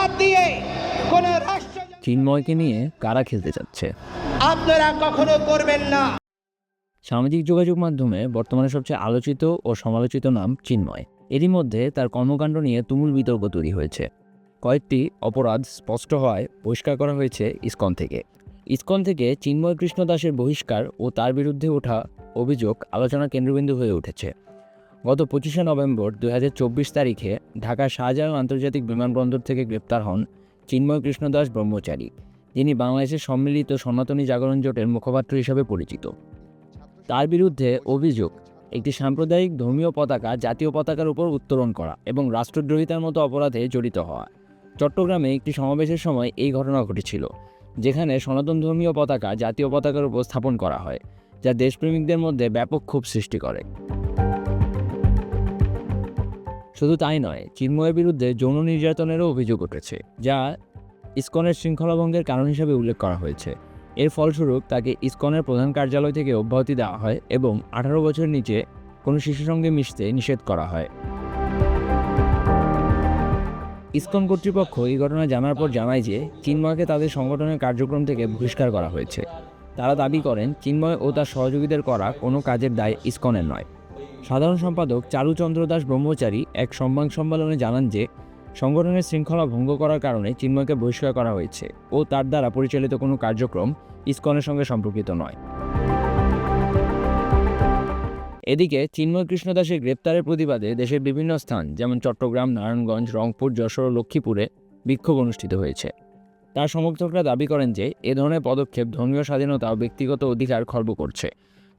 বাদ দিয়ে কোন রাষ্ট্র চিন্ময়কে নিয়ে কারা খেলতে যাচ্ছে? আপনারা কখনো করবেন না। সামাজিক যোগাযোগ মাধ্যমে বর্তমানে সবচেয়ে আলোচিত ও সমালোচিত নাম চিন্ময়। এরই মধ্যে তার কর্মকাণ্ড নিয়ে তুমুল বিতর্ক তৈরি হয়েছে। কয়েকটি অপরাধ স্পষ্ট হওয়ায় বহিষ্কার করা হয়েছে ইসকন থেকে। ইসকন থেকে চিন্ময় কৃষ্ণ দাসের বহিষ্কার ও তার বিরুদ্ধে ওঠা অভিযোগ আলোচনার কেন্দ্রবিন্দু হয়ে উঠেছে। গত 25শে নভেম্বর 2024 তারিখে ঢাকার শাহজালাল আন্তর্জাতিক বিমানবন্দর থেকে গ্রেপ্তার হন চিন্ময় কৃষ্ণ দাস ব্রহ্মচারী, যিনি বাংলাদেশের সম্মিলিত সনাতনী জাগরণ জোটের মুখপাত্র হিসাবে পরিচিত। তার বিরুদ্ধে অভিযোগ একটি সাম্প্রদায়িক ধর্মীয় পতাকা জাতীয় পতাকার উপর উত্তোলন করা এবং রাষ্ট্রদ্রোহিতার মতো অপরাধে জড়িত হওয়া। চট্টগ্রামে একটি সমাবেশের সময় এই ঘটনা ঘটেছিল, যেখানে সনাতন ধর্মীয় পতাকা জাতীয় পতাকার উপর স্থাপন করা হয়, যা দেশপ্রেমিকদের মধ্যে ব্যাপক ক্ষোভ সৃষ্টি করে। শুধু তাই নয়, চিন্ময়ের বিরুদ্ধে যৌন নির্যাতনেরও অভিযোগ উঠেছে, যা ইসকনের শৃঙ্খলাভঙ্গের কারণ হিসাবে উল্লেখ করা হয়েছে। এর ফলস্বরূপ তাকে ইসকনের প্রধান কার্যালয় থেকে অব্যাহতি দেওয়া হয় এবং 18 বছরের নিচে কোনো শিশুর সঙ্গে মিশতে নিষেধ করা হয়। ইসকন কর্তৃপক্ষ এই ঘটনা জানার পর জানায় যে চিন্ময়কে তাদের সংগঠনের কার্যক্রম থেকে বহিষ্কার করা হয়েছে। তারা দাবি করেন চিন্ময় ও তার সহযোগীদের করা কোনো কাজের দায় ইসকনের নয়। সাধারণ সম্পাদক চারুচন্দ্র দাস ব্রহ্মচারী এক সংবাদ সম্মেলনে জানান যে সংগঠনের শৃঙ্খলা ভঙ্গ করার কারণে চিন্ময়কে বহিষ্কার করা হয়েছে ও তার দ্বারা পরিচালিত কোনো কার্যক্রম ইসকনের সঙ্গে সম্পর্কিত নয়। এদিকে চিন্ময় কৃষ্ণ দাসের গ্রেপ্তারের প্রতিবাদে দেশের বিভিন্ন স্থান যেমন চট্টগ্রাম, নারায়ণগঞ্জ, রংপুর, যশোর ও লক্ষ্মীপুরে বিক্ষোভ অনুষ্ঠিত হয়েছে। তার সমর্থকরা দাবি করেন যে এ ধরনের পদক্ষেপ ধর্মীয় স্বাধীনতা ও ব্যক্তিগত অধিকার খর্ব করছে।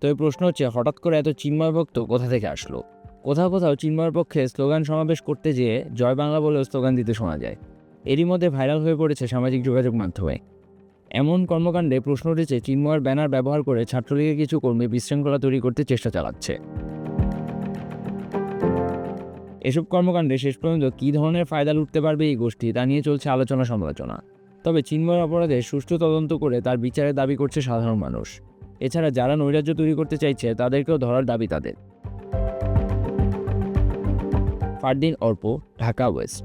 তবে প্রশ্ন হচ্ছে, হঠাৎ করে এত চিন্ময় ভক্ত কোথা থেকে আসলো? কোথাও কোথাও চিন্ময়ের পক্ষে স্লোগান সমাবেশ করতে যেয়ে জয় বাংলা বলেও স্লোগান দিতে শোনা যায়। এরই মধ্যে ভাইরাল হয়ে পড়েছে সামাজিক যোগাযোগ মাধ্যমে। এমন কর্মকাণ্ডে প্রশ্ন উঠেছে চিন্ময়ের ব্যানার ব্যবহার করে ছাত্রলীগের কিছু কর্মী বিশৃঙ্খলা তৈরি করতে চেষ্টা চালাচ্ছে। এসব কর্মকাণ্ডে শেষ পর্যন্ত কী ধরনের ফায়দা লুটতে পারবে এই গোষ্ঠী, তা নিয়ে চলছে আলোচনা সমালোচনা। তবে চিন্ময়ের অপরাধে সুষ্ঠু তদন্ত করে তার বিচারের দাবি করছে সাধারণ মানুষ। এছাড়া যারা নৈরাজ্য তৈরি করতে চাইছে তাদেরকেও ধরার দাবি তাদের। ফারদিন অর্প, ঢাকা ওয়েস্ট।